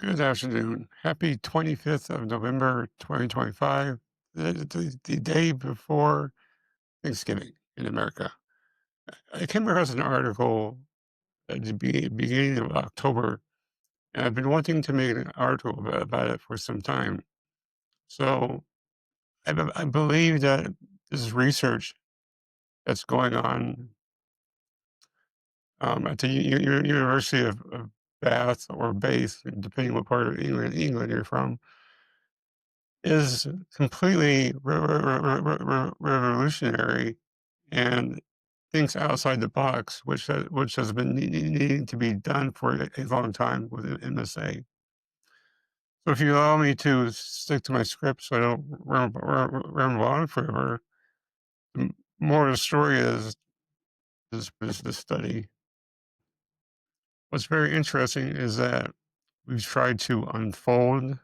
Good afternoon. Happy 25th of November, 2025, the day before Thanksgiving in America. I came across an article at the beginning of October, and I've been wanting to make an article about it for some time. So I believe that this research that's going on at the University of Bath or Bath, depending what part of England you're from, is completely revolutionary and thinks outside the box, which has been needing to be done for a long time with MSA. So if you allow me to stick to my script so I don't ramble on forever, the more of the story is this study. What's very interesting is that we've tried to unfold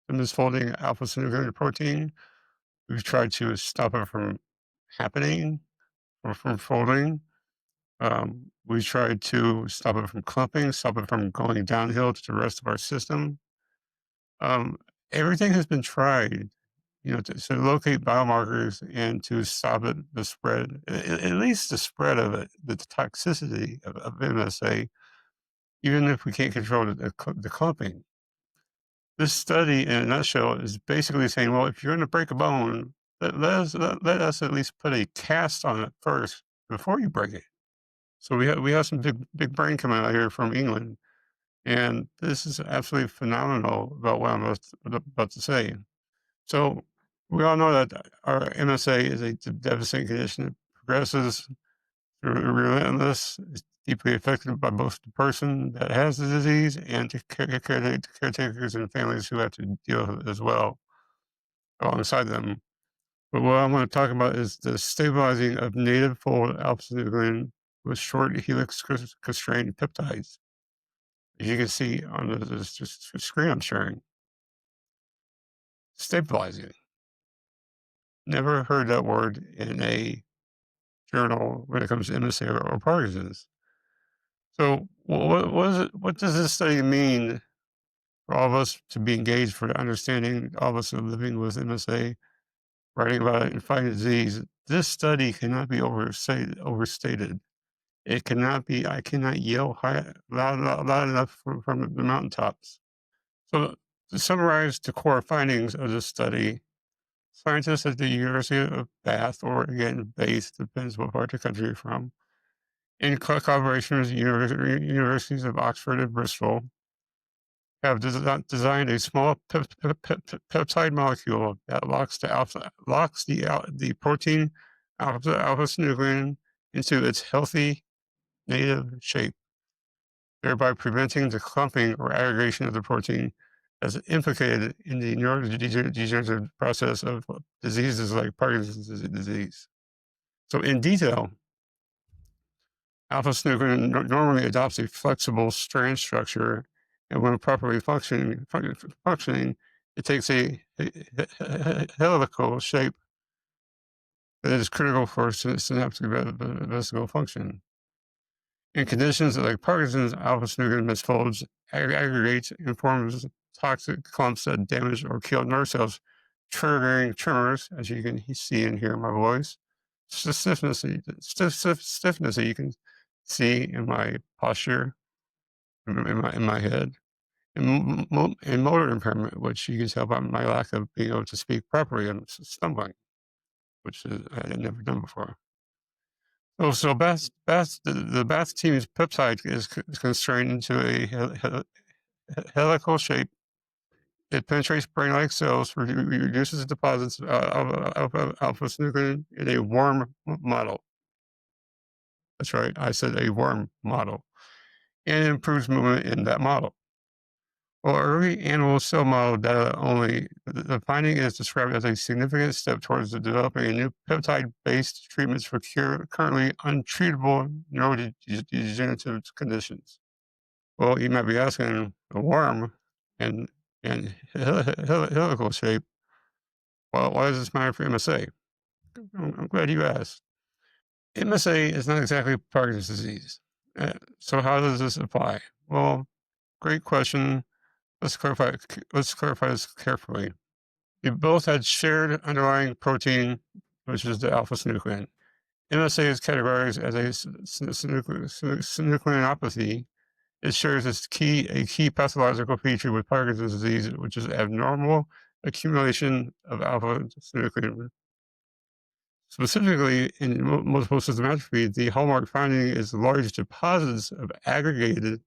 the misfolding alpha-synuclein protein. We've tried to stop it from happening or from folding. We tried to stop it from clumping, stop it from going downhill to the rest of our system. Um, Everything has been tried, to locate biomarkers and to stop it, the spread, at least the spread of it, the toxicity of MSA, even if we can't control the clumping. This study, in a nutshell, is basically saying, well, if you're going to break a bone, let us at least put a cast on it first before you break it. So we have some big brain coming out here from England, and this is absolutely phenomenal about what I'm about to say. So we all know that our MSA is a devastating condition. It progresses through relentless. It's deeply affected by both the person that has the disease and the caretakers and families who have to deal with it as well alongside them. But what I want to talk about is the stabilizing of native fold alpha-synuclein with short helix constrained peptides. As you can see on the screen I'm sharing, stabilizing. Never heard that word in a journal when it comes to MSA or Parkinson's. So, what does this study mean for all of us to be engaged for the understanding, all of us who are living with MSA, writing about it and fighting disease? This study cannot be overstated. It cannot be. I cannot yell loud enough from the mountaintops. So, to summarize the core findings of this study, scientists at the University of Bath, or again, Bath, depends what part of the country you're from, in collaboration with the universities of Oxford and Bristol, have designed a small peptide molecule that locks the protein alpha-synuclein into its healthy native shape, thereby preventing the clumping or aggregation of the protein as implicated in the neurodegenerative process of diseases like Parkinson's disease. So, in detail, alpha-synuclein normally adopts a flexible strand structure, and when properly functioning, it takes a helical shape that is critical for synaptic vesicle function. In conditions like Parkinson's, alpha-synuclein misfolds, aggregates, and forms toxic clumps that damage or kill nerve cells, triggering tremors, as you can see and hear in my voice, stiffness that you can see in my posture, in my head, and motor impairment, which you can tell by my lack of being able to speak properly and stumbling, which I had never done before. So the Bath team's peptide is constrained into a helical shape. It penetrates brain-like cells, reduces deposits of alpha-synuclein in a worm model. That's right, I said a worm model, and improves movement in that model. Well, early animal cell model data only, the finding is described as a significant step towards developing a new peptide-based treatments for currently untreatable neurodegenerative conditions. Well, you might be asking, a worm and helical shape, well, why does this matter for MSA? I'm glad you asked. MSA is not exactly Parkinson's disease. So how does this apply? Well, great question. Let's clarify this carefully. They both had shared underlying protein, which is the alpha-synuclein. MSA is categorized as synucleinopathy. It shares a key pathological feature with Parkinson's disease, which is abnormal accumulation of alpha-synuclein. Specifically, in multiple system atrophy, the hallmark finding is large deposits of aggregated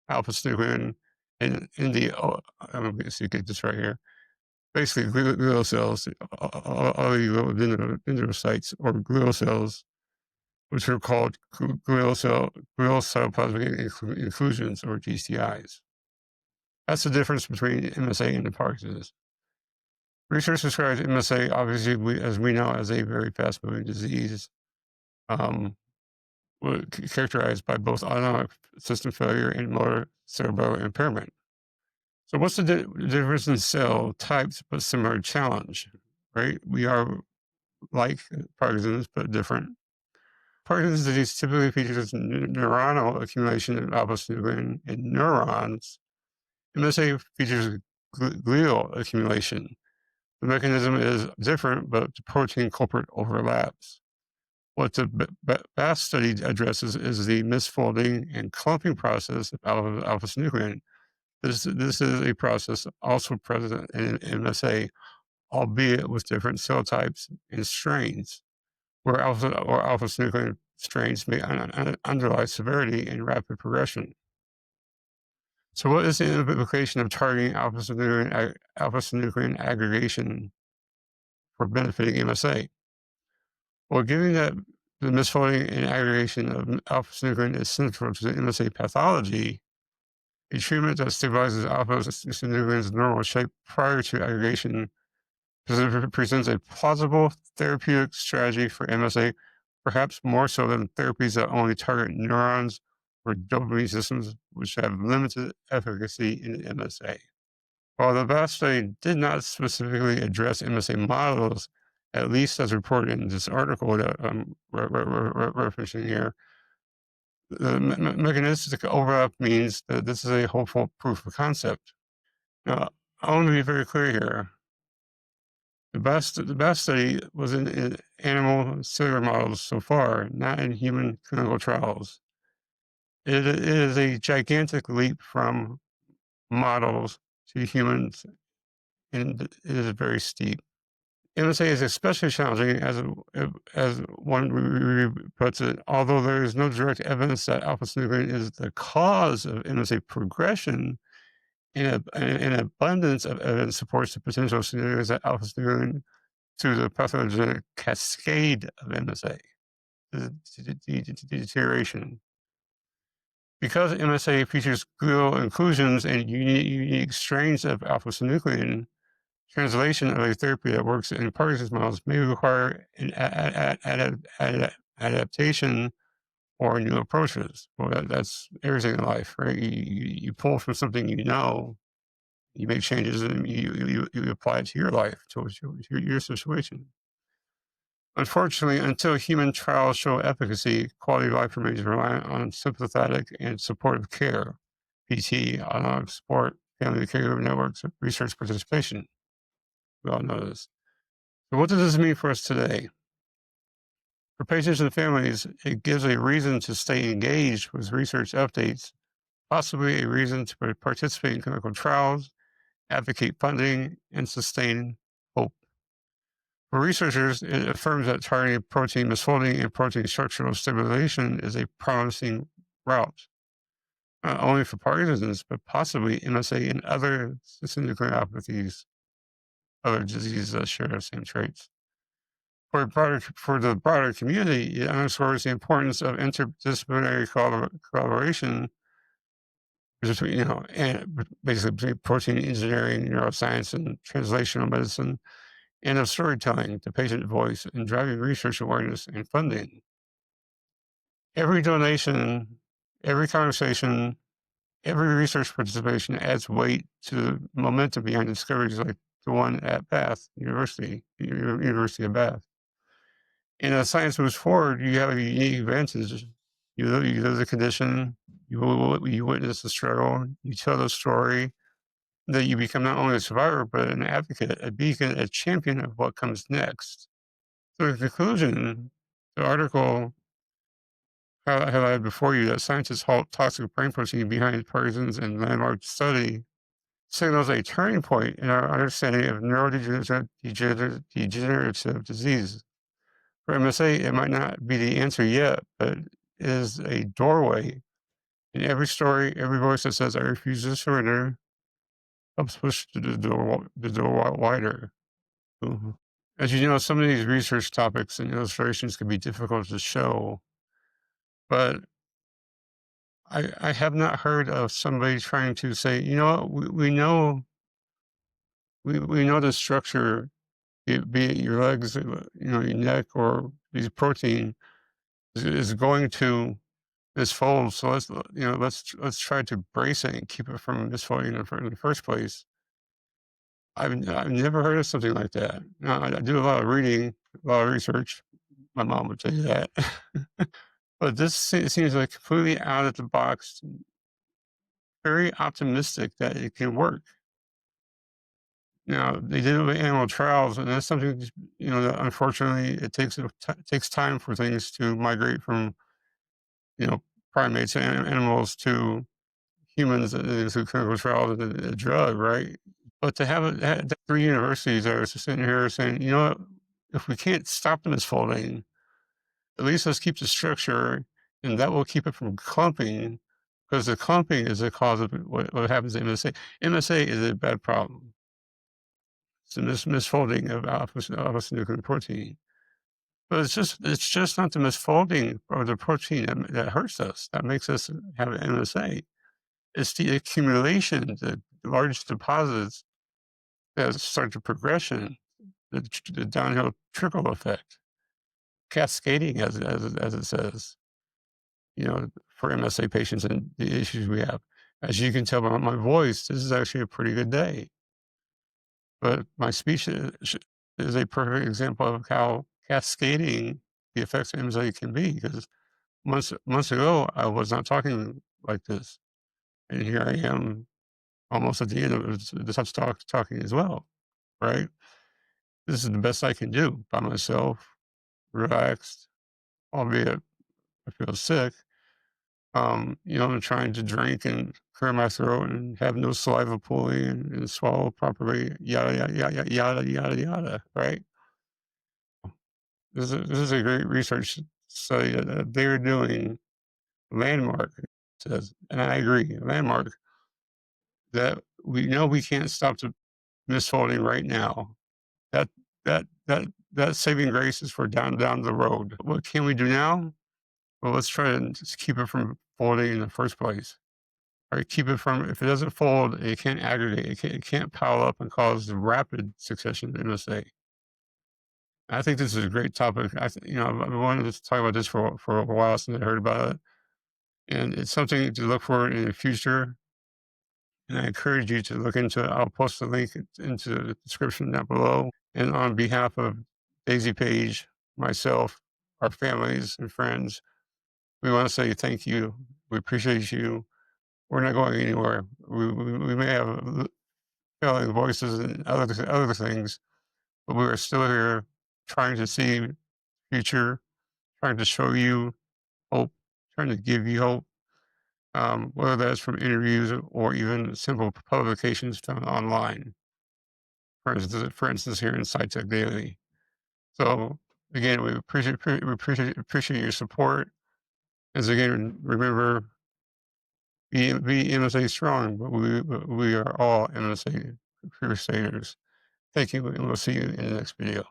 alpha-synuclein in the, I'm going to get this right here, basically glial cells, all the little dendrocytes or glial cells, which are called glial cell plasmic inclusions or GCIs. That's the difference between MSA and the Parkinson's. Research describes MSA, obviously, as we know, as a very fast-moving disease, um, characterized by both autonomic system failure and motor cerebral impairment. So, what's the difference in cell types, but similar challenge, right? We are like Parkinson's, but different. Parkinson's disease typically features neuronal accumulation of alpha-synuclein in neurons. MSA features glial accumulation. The mechanism is different, but the protein culprit overlaps. What the BAS study addresses is the misfolding and clumping process of alpha-synuclein. This is a process also present in MSA, albeit with different cell types and strains, where alpha-synuclein strains may underlie severity and rapid progression. So, what is the implication of targeting alpha-synuclein aggregation for benefiting MSA? Well, given that the misfolding and aggregation of alpha-synuclein is central to the MSA pathology, a treatment that stabilizes alpha-synuclein's normal shape prior to aggregation presents a plausible therapeutic strategy for MSA, perhaps more so than therapies that only target neurons or dopamine systems, which have limited efficacy in MSA. While the VAST study did not specifically address MSA models, at least as reported in this article that I'm referencing here, the mechanistic overlap means that this is a hopeful proof of concept. Now, I want to be very clear here. The best study was in animal cellular models so far, not in human clinical trials. It is a gigantic leap from models to humans, and it is very steep. MSA is especially challenging as one puts it, although there is no direct evidence that alpha-synuclein is the cause of MSA progression. An abundance of evidence supports the potential scenarios that alpha-synuclein through the pathogenic cascade of MSA, the deterioration. Because MSA features glial inclusions and unique strains of alpha-synuclein, translation of a therapy that works in Parkinson's models may require an adaptation or new approaches. Well, that's everything in life, right? You pull from something you know, you make changes, and you apply it to your life, to your situation. Unfortunately, until human trials show efficacy, quality of life remains reliant on sympathetic and supportive care, PT, autonomic support, family caregiver networks, research participation. We all know this. So what does this mean for us today? For patients and families, it gives a reason to stay engaged with research updates, possibly a reason to participate in clinical trials, advocate funding, and sustain hope. For researchers, it affirms that targeting protein misfolding and protein structural stabilization is a promising route, not only for Parkinson's, but possibly MSA and other synucleinopathies, other diseases that share the same traits. For the broader community, it underscores the importance of interdisciplinary collaboration between, and basically between protein engineering, neuroscience, and translational medicine, and of storytelling, the patient voice, and driving research awareness and funding. Every donation, every conversation, every research participation adds weight to the momentum behind discoveries like the one at Bath University of Bath. And as science moves forward, you have a unique advantage. You live the condition, you witness the struggle, you tell the story, that you become not only a survivor, but an advocate, a beacon, a champion of what comes next. So in conclusion, the article highlighted before you that scientists halt toxic brain protein behind Parkinson's and landmark study signals a turning point in our understanding of neurodegenerative disease. For MSA, it might not be the answer yet, but it is a doorway. In every story, every voice that says, I refuse to surrender, helps push the door wider. Mhm. As you know, some of these research topics and illustrations can be difficult to show, but I have not heard of somebody trying to say, you know what, we know the structure, be it your legs, your neck, or these protein is going to misfold. So let's try to brace it and keep it from misfolding in the first place. I've never heard of something like that. Now, I do a lot of reading, a lot of research. My mom would tell you that. But this seems like completely out of the box, very optimistic that it can work. Now, they did it with animal trials, and that's something, that unfortunately it takes time for things to migrate from, you know, primates and animals to humans through clinical trials and a drug, right? But to have the three universities that are sitting here saying, you know what, if we can't stop the misfolding, at least let's keep the structure, and that will keep it from clumping, because the clumping is the cause of what happens to MSA. MSA is a bad problem. It's a misfolding of alpha-synuclein protein. But it's just not the misfolding or the protein that hurts us, that makes us have MSA. It's the accumulation, the large deposits that start the progression, the downhill trickle effect, cascading as it says. For MSA patients and the issues we have. As you can tell by my voice, this is actually a pretty good day. But my speech is a perfect example of how cascading the effects of MSA can be. Because months ago, I was not talking like this, and here I am, almost at the end of the touch talking as well. Right? This is the best I can do by myself, relaxed, albeit I feel sick. I'm trying to drink and clear my throat and have no saliva pooling and swallow properly, yada, yada, yada, yada, yada, yada, right? This is a great research study that they're doing, landmark says, and I agree, landmark, that we know we can't stop the misfolding right now. That that saving grace is for down the road. What can we do now? Well, let's try and just keep it from folding in the first place. Or keep it from, if it doesn't fold, it can't aggregate, it can't pile up and cause the rapid succession of MSA. I think this is a great topic. I've been wanting to talk about this for a while since I heard about it, and it's something to look for in the future. And I encourage you to look into it. I'll post the link into the description down below. And on behalf of Daisy Page, myself, our families and friends, we want to say thank you. We appreciate you. We're not going anywhere. We may have failing voices and other things, but we are still here trying to see future, trying to show you hope, trying to give you hope, whether that's from interviews or even simple publications found online. For instance, here in SciTech Daily. So again, we appreciate your support. As again, remember, be MSA strong, but we are all MSA crusaders. Thank you, and we'll see you in the next video.